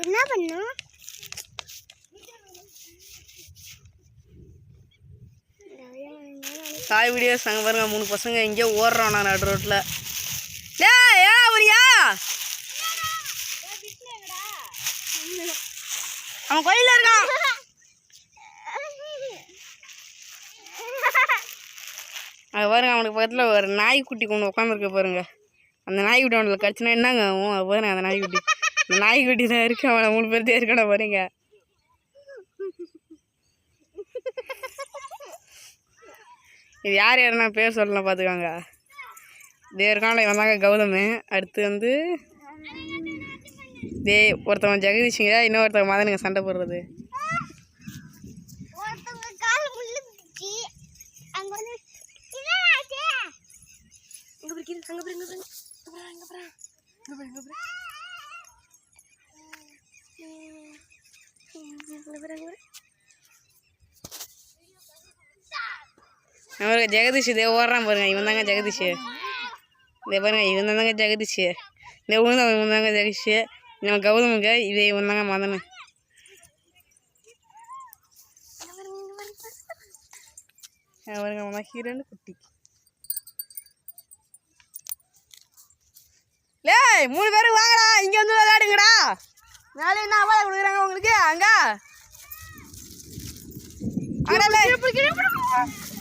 என்ன பண்ணும்? சாய் வீடியோஸ் அங்கே பாருங்க 3 பசங்க இங்கே ஓடுறான் நான் நடு ரோட்டில். ஏடா வரியா? அவன் கோயிலில் இருக்கான். அது பாருங்க அவனுக்கு பக்கத்தில் ஒரு நாய்க்குட்டி கொண்டு உட்காந்துருக்க பாருங்க. அந்த நாய்க்குட்டி அவனுக்கு கடிச்சுனா என்னங்க ஆகும்? அது பாருங்க அந்த நாய்க்குட்டி. அந்த நாய்க்குட்டி தான் இருக்கு. அவனை 3 பேர்த்தே இருக்கணும் பாருங்க. இது யார் யாருன்னா பேர் சொல்லலாம் பார்த்துக்காங்க. தேர்கானில் வந்தாங்க கௌதம். அடுத்து ஒருத்தவன் ஜெகதீஷுங்க, இன்னொருத்தவங்க மதனுங்க சண்டை போடுறது. அவருக்கு ஜெகதீஷ் இதே ஓடுறான் பாருங்க. இவன் தாங்க ஜெகதீஷ். இதே பாருங்க இவன் தாங்க ஜெகதீஷ். இந்த உழுந்தவன் இவன் தாங்க ஜெகதீஷ். நம்ம கௌதமுங்க இதே இவன் தாங்க மதனு. பாருங்க அவன் ஹீரோன்னு குட்டி. லே 3 பேரும் வாங்கடா, இங்கே வந்து விளையாடுங்கடா. மேலே என்ன அவார்டு கொடுக்குறாங்க உங்களுக்கு? அங்க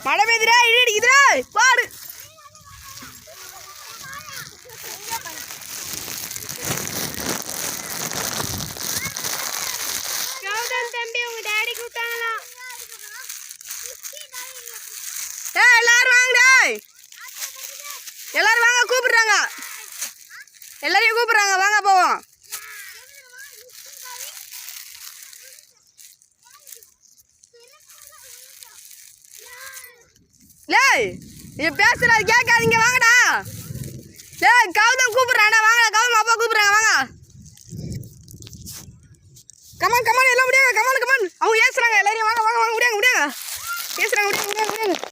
மழை பெய்யுதுடா, இடி அடிக்குதுடா, பாடு. தம்பி உங்க டாடி கூப்பிட்டாங்களா? எல்லாரும் வாங்கடா, எல்லாரும் வாங்க, கூப்பிடுறாங்க. எல்லாரையும் கூப்பிடுறாங்க, வாங்க போவோம். லேய் நீ பேசுறது கேட்காதீங்க, வாங்கடா. லேய் கௌதம் கூப்பிடுறாடா, வாங்கடா. கௌதம் அப்பா கூப்பிடுறாங்க, வாங்க. கமான் கமான் எல்லாம் முடியாங்க, கமான் கமான். அவங்க ஏசுறாங்க எல்லாரையும், வாங்க வாங்க வாங்க, முடியாங்க முடியாங்க, பேசுறாங்க முடியாங்க.